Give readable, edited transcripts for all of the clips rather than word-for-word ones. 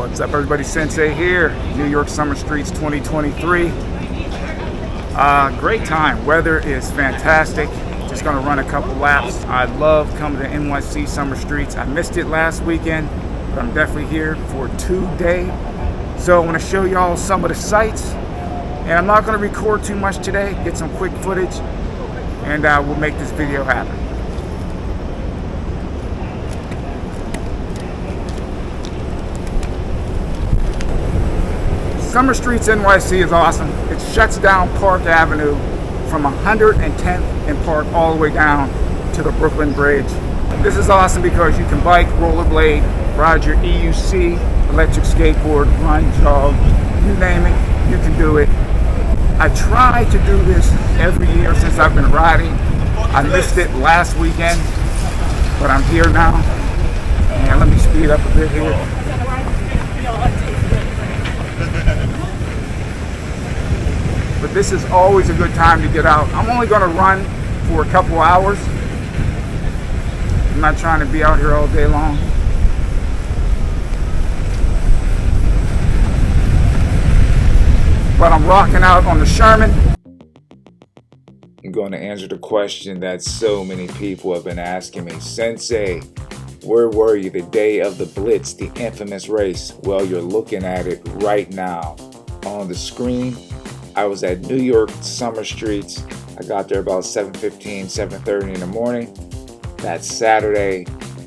What's up, everybody? Sensei here. Nyc Summer Streets 2023. Great time. Weather is fantastic. Just gonna run a couple laps. I love coming to Nyc Summer Streets. I missed it last weekend, but I'm definitely here for today. So I want to show y'all some of the sights, and I'm not gonna record too much today. Get some quick footage, and we'll make this video happen. Summer Streets NYC is awesome. It shuts down Park Avenue from 110th and Park all the way down to the Brooklyn Bridge. This is awesome because you can bike, rollerblade, ride your EUC, electric skateboard, run, jog, you name it, you can do it. I try to do this every year since I've been riding. I missed it last weekend, but I'm here now. And let me speed up a bit here. But this is always a good time to get out. I'm only going to run for a couple hours. I'm not trying to be out here all day long. But I'm rocking out on the Sherman. I'm going to answer the question that so many people have been asking me. Sensei, where were you the day of the Blitz, the infamous race? Well, you're looking at it right now on the screen. I was at Nyc Summer Streets. I got there about 7:15, 7:30 in the morning. That Saturday,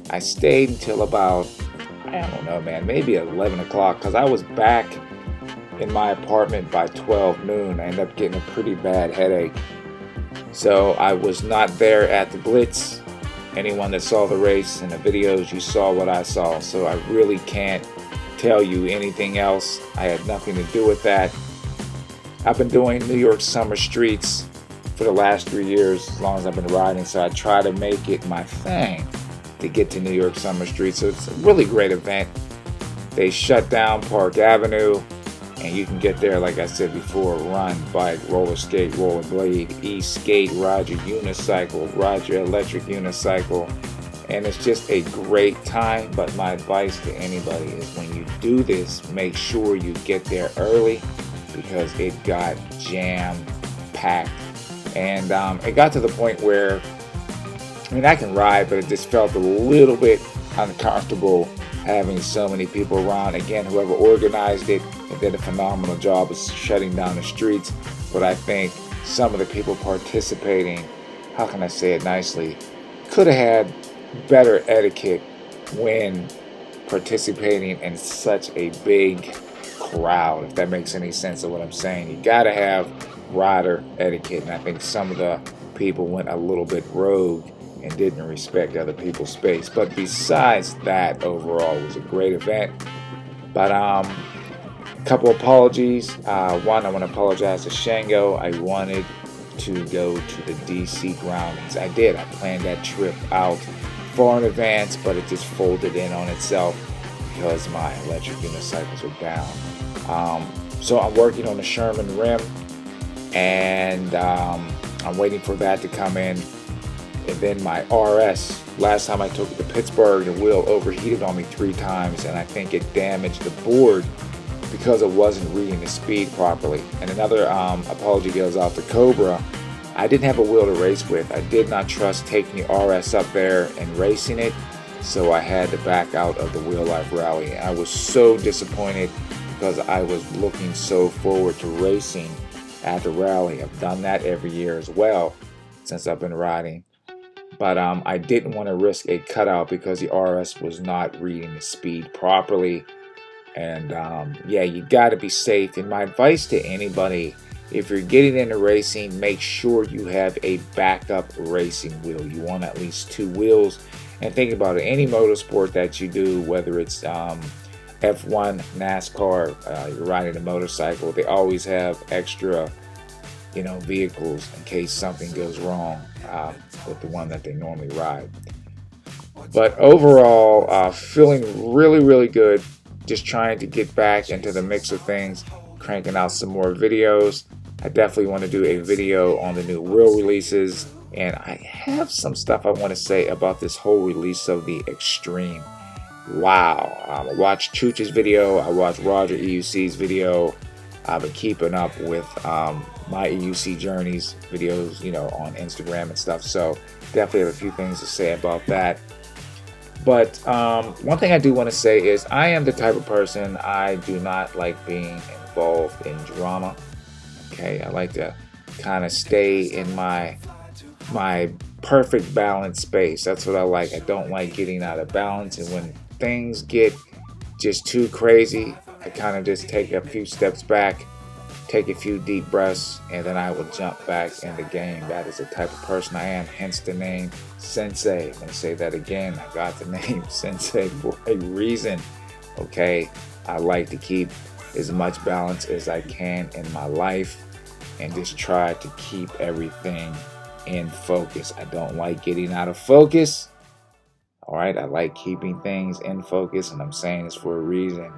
I stayed until about, I don't know, man, maybe 11 o'clock, because I was back in my apartment by 12 noon. I ended up getting a pretty bad headache. So I was not there at the Blitz. Anyone that saw the race and the videos, you saw what I saw. So I really can't tell you anything else. I had nothing to do with that. I've been doing Nyc Summer Streets for the last 3 years, as long as I've been riding, so I try to make it my thing to get to Nyc Summer Streets. So it's a really great event. They shut down Park Avenue, and you can get there, like I said before, run, bike, roller skate, rollerblade, e-skate, ride your unicycle, ride your electric unicycle, and it's just a great time. But my advice to anybody is when you do this, make sure you get there early, because it got jam-packed. And it got to the point where, I mean, I can ride, but it just felt a little bit uncomfortable having so many people around. Again, whoever organized it, they did a phenomenal job of shutting down the streets. But I think some of the people participating, how can I say it nicely, could have had better etiquette when participating in such a big crowd, if that makes any sense of what I'm saying. You gotta have rider etiquette, and I think some of the people went a little bit rogue and didn't respect other people's space. But besides that, overall, it was a great event. But a couple apologies. One, I want to apologize to Shango. I wanted to go to the DC groundings. I did. I planned that trip out far in advance, but it just folded in on itself because my electric unicycles were down. So I'm working on the Sherman rim, and I'm waiting for that to come in. And then my RS, last time I took it to Pittsburgh, the wheel overheated on me 3 times, and I think it damaged the board because it wasn't reading the speed properly. And another apology goes out to Cobra. I didn't have a wheel to race with. I did not trust taking the RS up there and racing it, so I had to back out of the Wheel Life Rally. And I was so disappointed because I was looking so forward to racing at the rally. I've done that every year as well since I've been riding. But I didn't want to risk a cutout because the RS was not reading the speed properly. And yeah, you got to be safe. And my advice to anybody, if you're getting into racing, make sure you have a backup racing wheel. You want at least 2 wheels. And think about it, any motorsport that you do, whether it's F1, NASCAR, you're riding a motorcycle, they always have extra, vehicles in case something goes wrong with the one that they normally ride. But overall, feeling really, really good. Just trying to get back into the mix of things, cranking out some more videos. I definitely want to do a video on the new wheel releases, and I have some stuff I want to say about this whole release of the Extreme. wow. I watched Chooch's video. I watched Roger EUC's video. I've been keeping up with my EUC journeys videos, on Instagram and stuff. So definitely have a few things to say about that. But one thing I do want to say is I am the type of person, I do not like being involved in drama. Okay, I like to kind of stay in my perfect balanced space. That's what I like. I don't like getting out of balance, and when things get just too crazy, I kind of just take a few steps back, take a few deep breaths, and then I will jump back in the game. That is the type of person I am, hence the name Sensei. I'm going to say that again. I got the name Sensei for a reason. Okay, I like to keep as much balance as I can in my life and just try to keep everything in focus. I don't like getting out of focus. All right, I like keeping things in focus, and I'm saying this for a reason.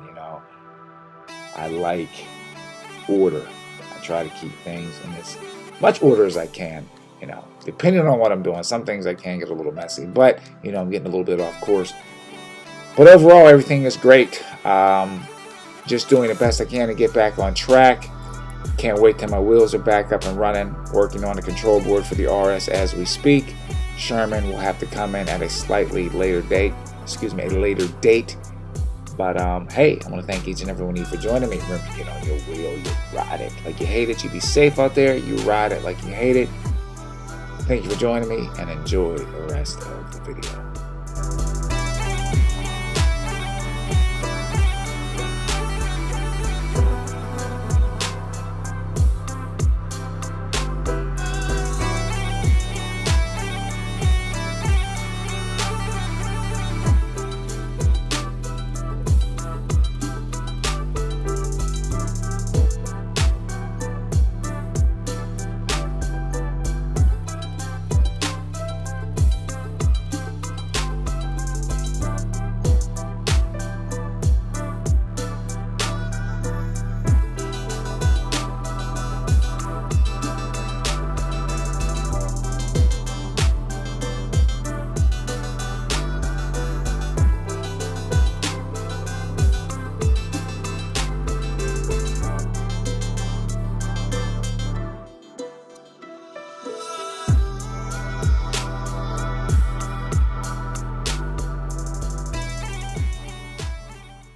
I like order. I try to keep things in as much order as I can, depending on what I'm doing. Some things I can get a little messy, but I'm getting a little bit off course. But overall, everything is great. Just doing the best I can to get back on track. Can't wait till my wheels are back up and running. Working on the control board for the RS as we speak. Sherman will have to come in at a slightly later date. A later date. But hey, I want to thank each and every one of you for joining me. Remember, get on your wheel, you ride it like you hate it. You be safe out there. You ride it like you hate it. Thank you for joining me, and enjoy the rest of the video.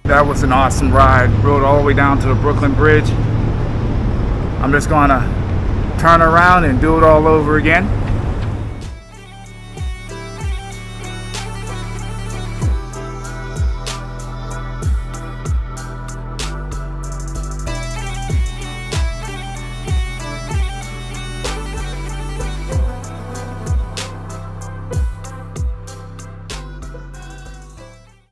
That was an awesome ride. Rode all the way down to the Brooklyn Bridge. I'm just gonna turn around and do it all over again.